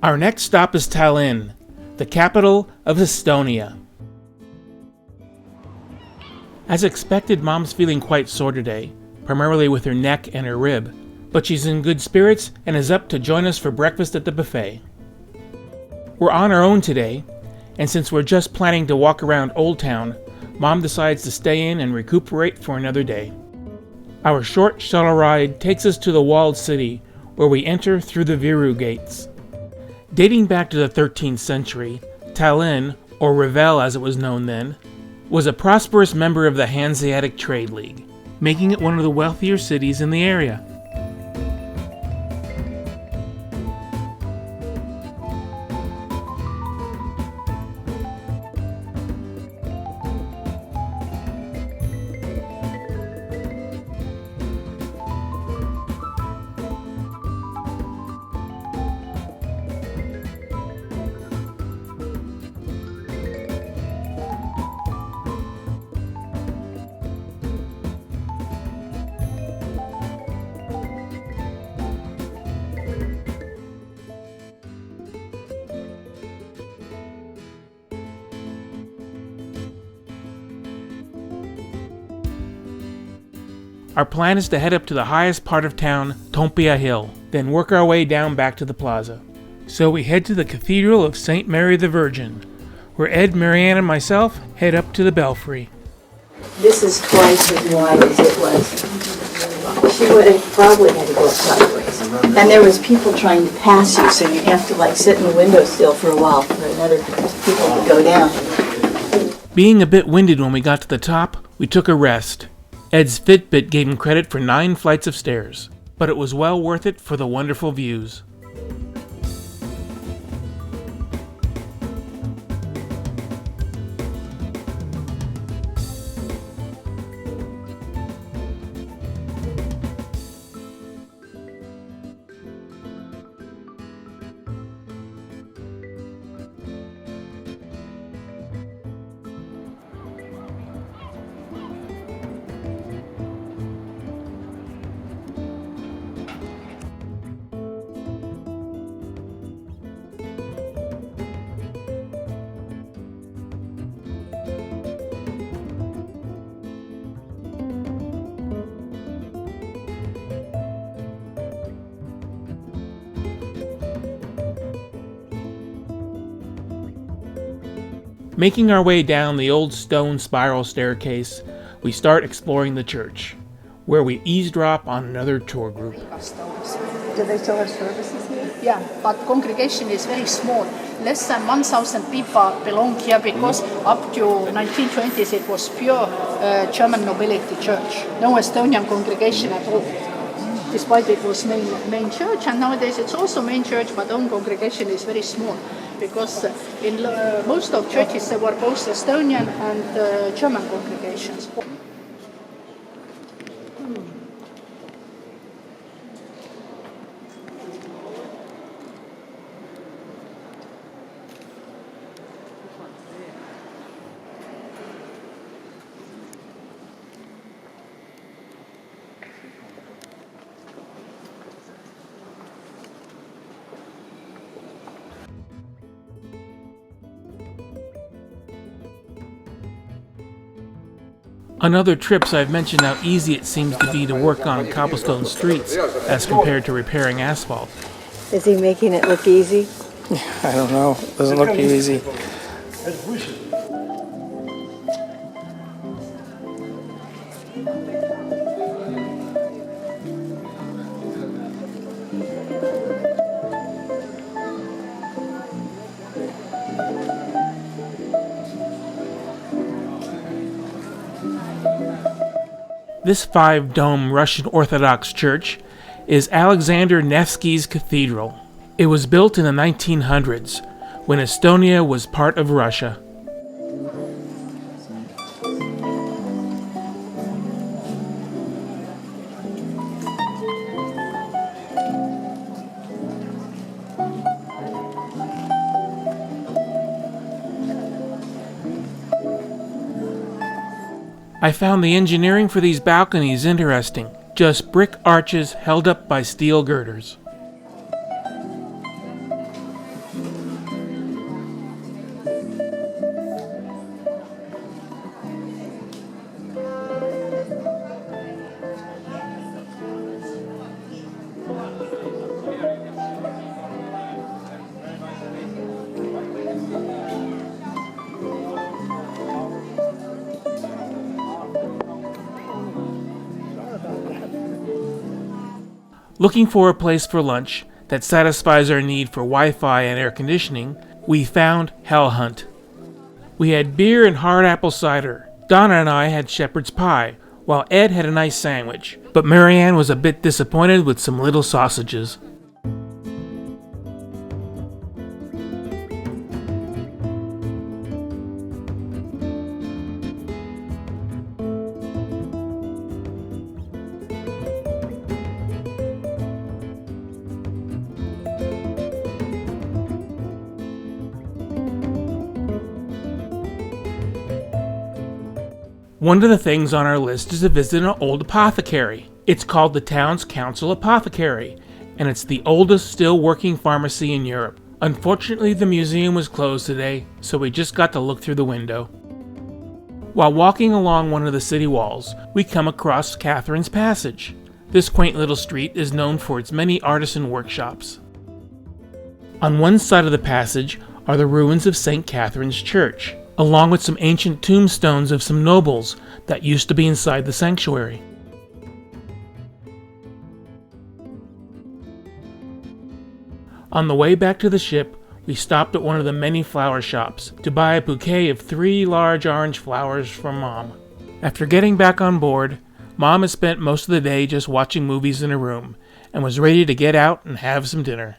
Our next stop is Tallinn, the capital of Estonia. As expected, Mom's feeling quite sore today, primarily with her neck and her rib, but she's in good spirits and is up to join us for breakfast at the buffet. We're on our own today, and since we're just planning to walk around Old Town, Mom decides to stay in and recuperate for another day. Our short shuttle ride takes us to the walled city, where we enter through the Viru gates. Dating back to the 13th century, Tallinn, or Revel as it was known then, was a prosperous member of the Hanseatic Trade League, making it one of the wealthier cities in the area. Our plan is to head up to the highest part of town, Toompea Hill, then work our way down back to the plaza. So we head to the Cathedral of St. Mary the Virgin, where Ed, Marianne, and myself head up to the belfry. This is twice as wide as it was. She would have probably had to go sideways. And there was people trying to pass you, so you'd have to sit in the windowsill for a while for another people to go down. Being a bit winded when we got to the top, we took a rest. Ed's Fitbit gave him credit for 9 flights of stairs, but it was well worth it for the wonderful views. Making our way down the old stone spiral staircase, we start exploring the church, where we eavesdrop on another tour group. Do they still have services here? Yeah, but congregation is very small. Less than 1,000 people belong here because up to 1920s it was pure German nobility church. No Estonian congregation at all. Despite it was main church, and nowadays it's also main church, but own congregation is very small. Because in most of churches there were both Estonian and German congregations. On other trips, I've mentioned how easy it seems to be to work on cobblestone streets as compared to repairing asphalt. Is he making it look easy? I don't know. It doesn't look easy. This 5-dome Russian Orthodox church is Alexander Nevsky's Cathedral. It was built in the 1900s, when Estonia was part of Russia. I found the engineering for these balconies interesting. Just brick arches held up by steel girders. Looking for a place for lunch that satisfies our need for Wi-Fi and air conditioning, we found Hell Hunt. We had beer and hard apple cider. Donna and I had shepherd's pie, while Ed had a nice sandwich, but Marianne was a bit disappointed with some little sausages. One of the things on our list is to visit an old apothecary. It's called the Town's Council Apothecary, and it's the oldest still working pharmacy in Europe. Unfortunately, the museum was closed today, so we just got to look through the window. While walking along one of the city walls, we come across Catherine's Passage. This quaint little street is known for its many artisan workshops. On one side of the passage are the ruins of St. Catherine's Church, along with some ancient tombstones of some nobles that used to be inside the sanctuary. On the way back to the ship, we stopped at one of the many flower shops to buy a bouquet of 3 large orange flowers from Mom. After getting back on board, Mom had spent most of the day just watching movies in her room and was ready to get out and have some dinner.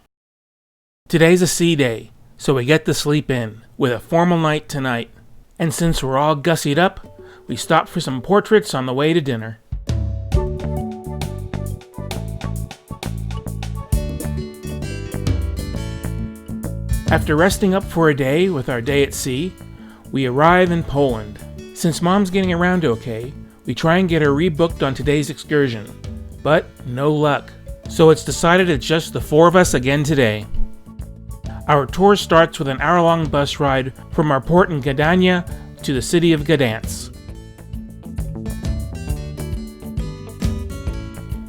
Today's a sea day, so we get to sleep in, with a formal night tonight. And since we're all gussied up, we stopped for some portraits on the way to dinner. After resting up for a day with our day at sea, we arrive in Poland. Since Mom's getting around okay, we try and get her rebooked on today's excursion, but no luck. So it's decided it's just the 4 of us again today. Our tour starts with an hour-long bus ride from our port in Gdynia to the city of Gdansk.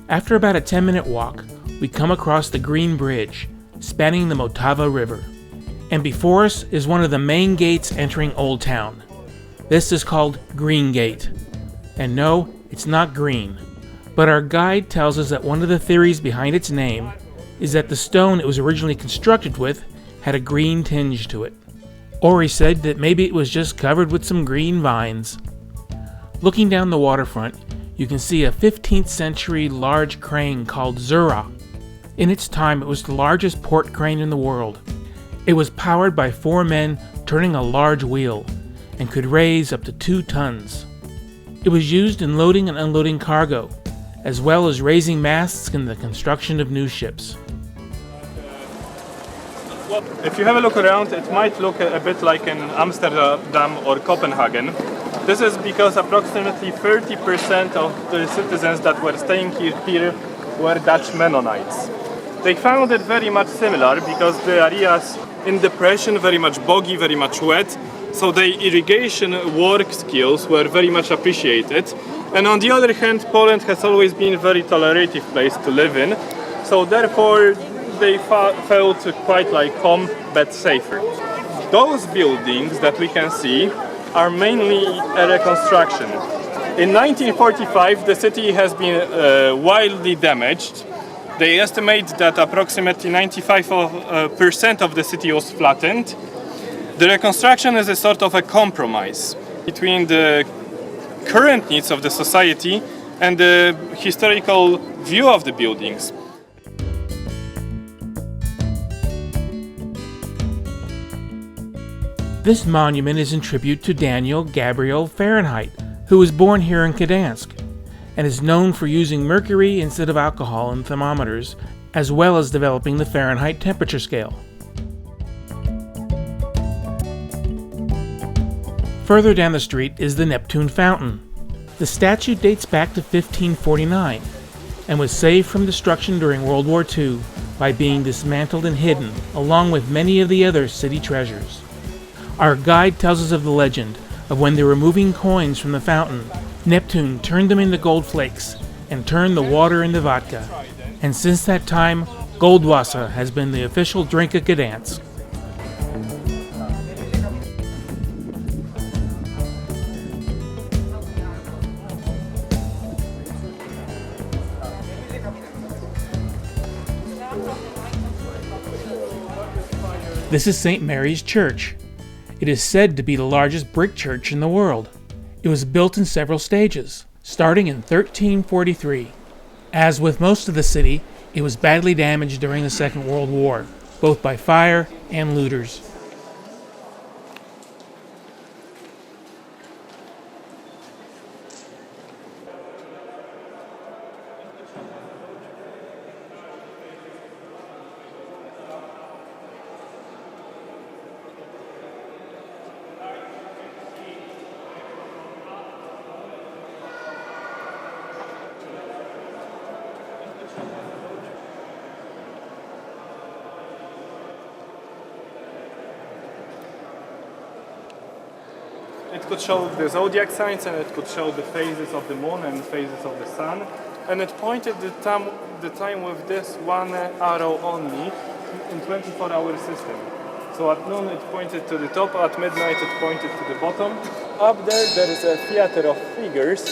After about a 10-minute walk, we come across the Green Bridge, spanning the Motava River. And before us is one of the main gates entering Old Town. This is called Green Gate. And no, it's not green. But our guide tells us that one of the theories behind its name is that the stone it was originally constructed with had a green tinge to it. Or he said that maybe it was just covered with some green vines. Looking down the waterfront, you can see a 15th century large crane called Zura. In its time, it was the largest port crane in the world. It was powered by 4 men turning a large wheel and could raise up to 2 tons. It was used in loading and unloading cargo, as well as raising masts in the construction of new ships. If you have a look around, it might look a bit like in Amsterdam or Copenhagen. This is because approximately 30% of the citizens that were staying here were Dutch Mennonites. They found it very much similar because the areas in depression, very much boggy, very much wet, so the irrigation work skills were very much appreciated. And on the other hand, Poland has always been a very tolerative place to live in, so therefore they felt quite like home, but safer. Those buildings that we can see are mainly a reconstruction. In 1945, the city has been wildly damaged. They estimate that approximately 95% of the city was flattened. The reconstruction is a sort of a compromise between the current needs of the society and the historical view of the buildings. This monument is in tribute to Daniel Gabriel Fahrenheit, who was born here in Gdansk, and is known for using mercury instead of alcohol in thermometers, as well as developing the Fahrenheit temperature scale. Further down the street is the Neptune Fountain. The statue dates back to 1549 and was saved from destruction during World War II by being dismantled and hidden, along with many of the other city treasures. Our guide tells us of the legend of when they were moving coins from the fountain, Neptune turned them into gold flakes and turned the water into vodka. And since that time, Goldwasser has been the official drink of Gdansk. This is St. Mary's Church. It is said to be the largest brick church in the world. It was built in several stages, starting in 1343. As with most of the city, it was badly damaged during the Second World War, both by fire and looters. It could show the zodiac signs, and it could show the phases of the moon and phases of the sun. And it pointed the time with this one arrow only in 24-hour system. So at noon it pointed to the top, at midnight it pointed to the bottom. Up there is a theater of figures.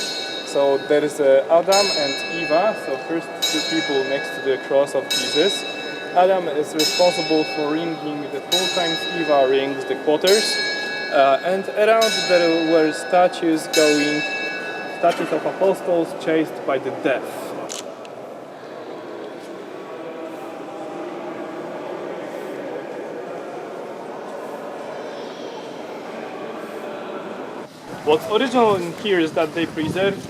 So there is Adam and Eva, so first two people next to the cross of Jesus. Adam is responsible for ringing the full times, Eva rings the quarters. And around there were statues of apostles chased by the death. What's original in here is that they preserved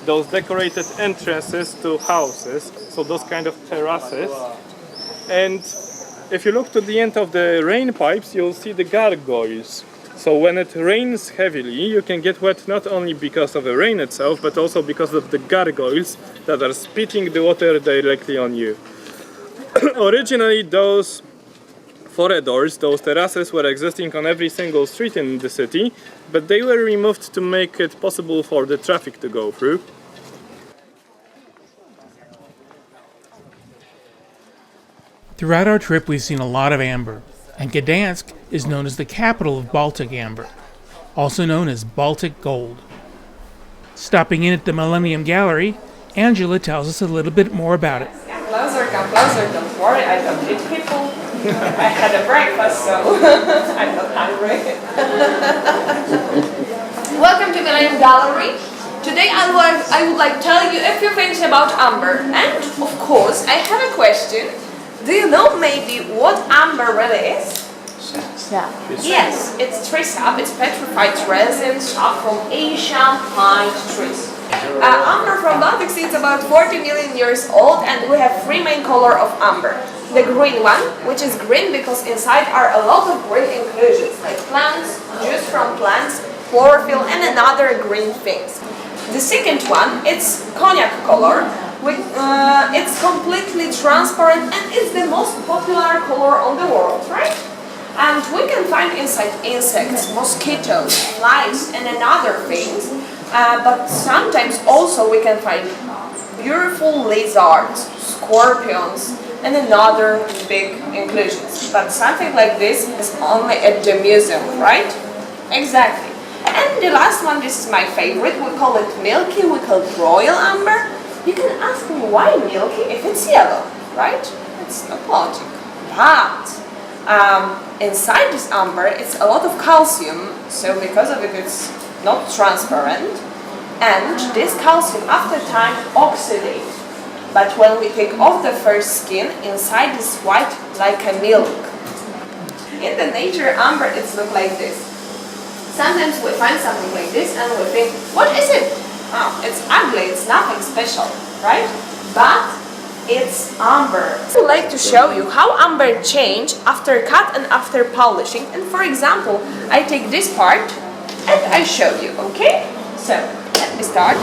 those decorated entrances to houses, so those kind of terraces. And if you look to the end of the rain pipes, you'll see the gargoyles. So when it rains heavily, you can get wet not only because of the rain itself, but also because of the gargoyles that are spitting the water directly on you. Originally, those corridors, those terraces were existing on every single street in the city, but they were removed to make it possible for the traffic to go through. Throughout our trip, we've seen a lot of amber, and Gdansk is known as the capital of Baltic amber, also known as Baltic gold. Stopping in at the Millennium Gallery, Angela tells us a little bit more about it. Come closer, don't worry, I don't eat people. I had a breakfast, so I'm not hungry. Welcome to Millennium Gallery. Today I would like to tell you a few things about amber. And, of course, I have a question. Do you know maybe what amber really is? Yeah. Yes, it's tree sap. It's petrified resin sap from Asian pine trees. Amber from Baltic Sea is about 40 million years old, and we have three main colors of amber. The green one, which is green because inside are a lot of green inclusions, like plants, juice from plants, chlorophyll, and another green things. The second one, it's cognac color. It's completely transparent and it's the most popular color on the world, right? And we can find inside insects, mosquitoes, flies, and another things. But sometimes also we can find beautiful lizards, scorpions, and another big inclusions. But something like this is only at the museum, right? Exactly. And the last one, this is my favorite. We call it milky, we call it royal amber. You can ask me why milky if it's yellow, right? It's not logic. But inside this amber, it's a lot of calcium, so because of it, it's not transparent. And this calcium, after time, oxidates. But when we take off the first skin, inside is white like a milk. In the nature, amber, it's look like this. Sometimes we find something like this and we think, what is it? Oh, it's ugly, it's nothing special, right? But it's amber. I would like to show you how amber change after cut and after polishing. And for example, I take this part and I show you, okay? So, let me start.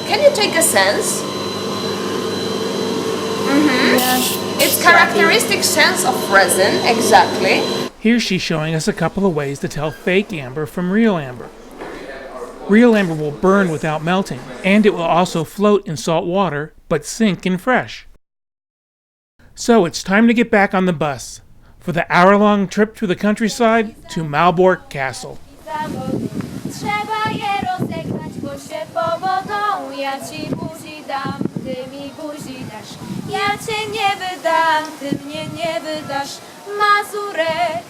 Can you take a sense? It's characteristic sense of resin, exactly. Here she's showing us a couple of ways to tell fake amber from real amber. Real amber will burn without melting, and it will also float in salt water, but sink in fresh. So it's time to get back on the bus for the hour-long trip through the countryside to Malbork Castle. Trzeba je rozegrać, bo się powodą ja ci buzi dam. Ty mi buzi dasz, ja cię nie wydam, ty mnie nie wydasz. Mazurek,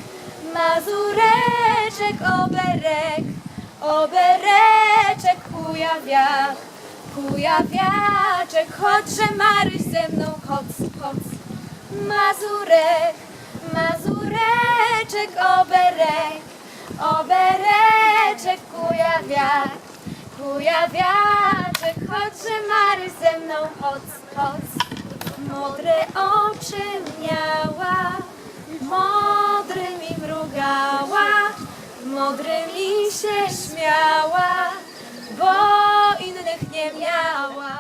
Mazureczek, oberek, obereczek, kujawiaczek, chodźże Maryś ze mną, chodź. Mazurek, Mazureczek, oberek, obereczek, kujawiaczek, chodźże Maryś ze mną, chodź. Modre oczy miała, modry mi mrugała, modrym mi się śmiała, bo innych nie miała.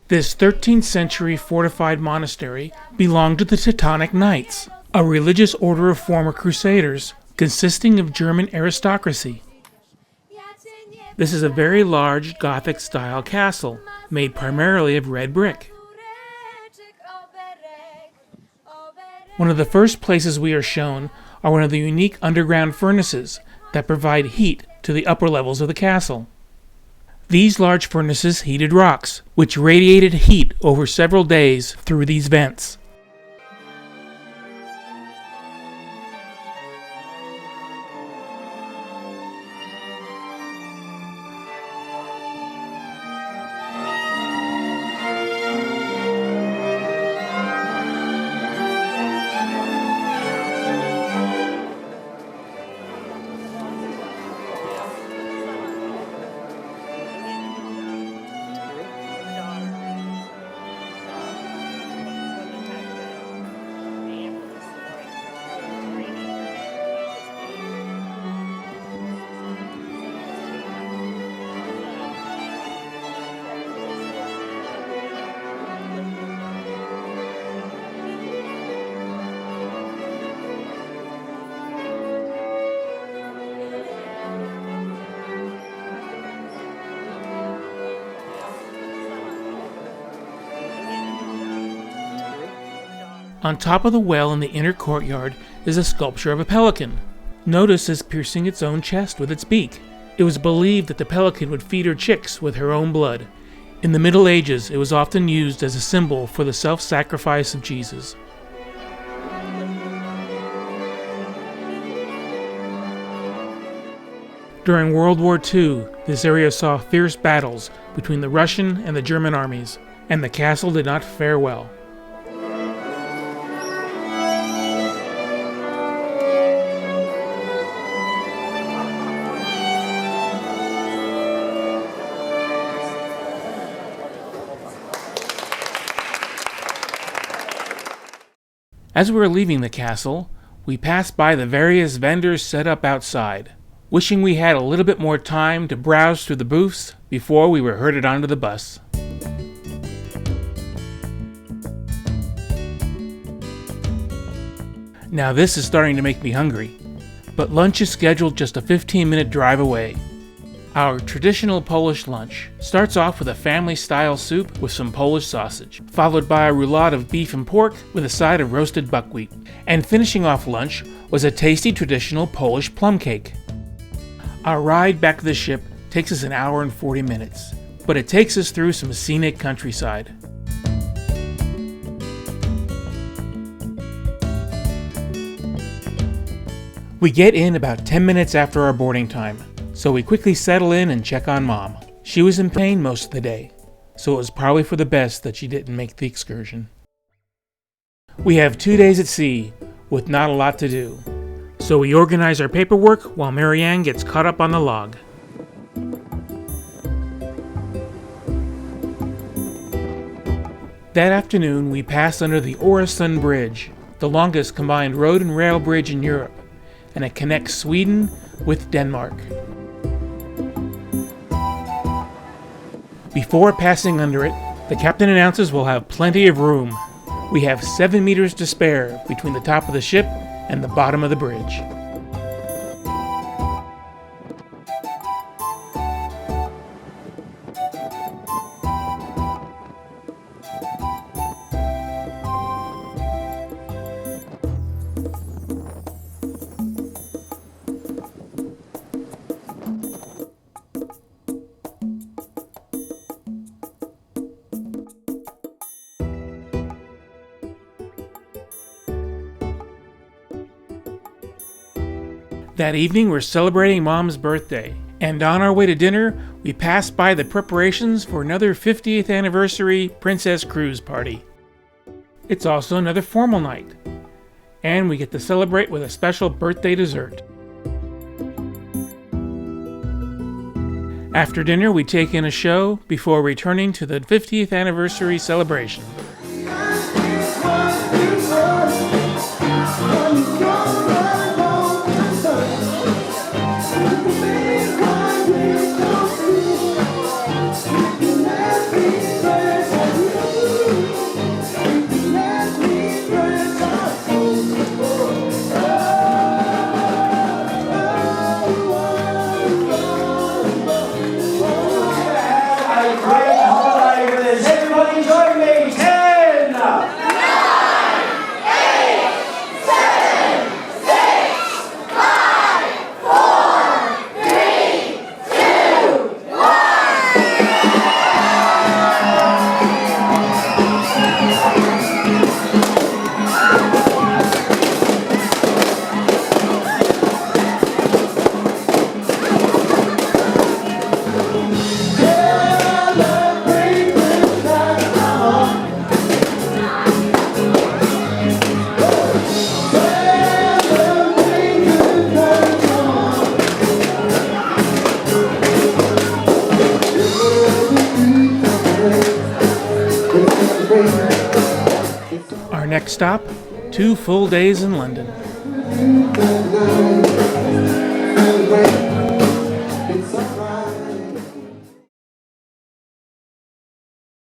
This 13th century fortified monastery belonged to the Teutonic Knights, a religious order of former crusaders consisting of German aristocracy. This is a very large Gothic-style castle, made primarily of red brick. One of the first places we are shown are one of the unique underground furnaces that provide heat to the upper levels of the castle. These large furnaces heated rocks, which radiated heat over several days through these vents. On top of the well in the inner courtyard is a sculpture of a pelican. Notice is piercing its own chest with its beak. It was believed that the pelican would feed her chicks with her own blood. In the Middle Ages, it was often used as a symbol for the self-sacrifice of Jesus. During World War II, this area saw fierce battles between the Russian and the German armies, and the castle did not fare well. As we were leaving the castle, we passed by the various vendors set up outside, wishing we had a little bit more time to browse through the booths before we were herded onto the bus. Now this is starting to make me hungry, but lunch is scheduled just a 15-minute drive away. Our traditional Polish lunch starts off with a family-style soup with some Polish sausage, followed by a roulade of beef and pork with a side of roasted buckwheat. And finishing off lunch was a tasty traditional Polish plum cake. Our ride back to the ship takes us an hour and 40 minutes, but it takes us through some scenic countryside. We get in about 10 minutes after our boarding time, so we quickly settle in and check on Mom. She was in pain most of the day, so it was probably for the best that she didn't make the excursion. We have 2 days at sea, with not a lot to do, so we organize our paperwork while Marianne gets caught up on the log. That afternoon, we passed under the Öresund Bridge, the longest combined road and rail bridge in Europe, and it connects Sweden with Denmark. Before passing under it, the captain announces we'll have plenty of room. We have 7 meters to spare between the top of the ship and the bottom of the bridge. That evening, we're celebrating Mom's birthday, and on our way to dinner, we pass by the preparations for another 50th anniversary Princess Cruise party. It's also another formal night, and we get to celebrate with a special birthday dessert. After dinner, we take in a show before returning to the 50th anniversary celebration. Everybody join me. 10, Our next stop, 2 full days in London.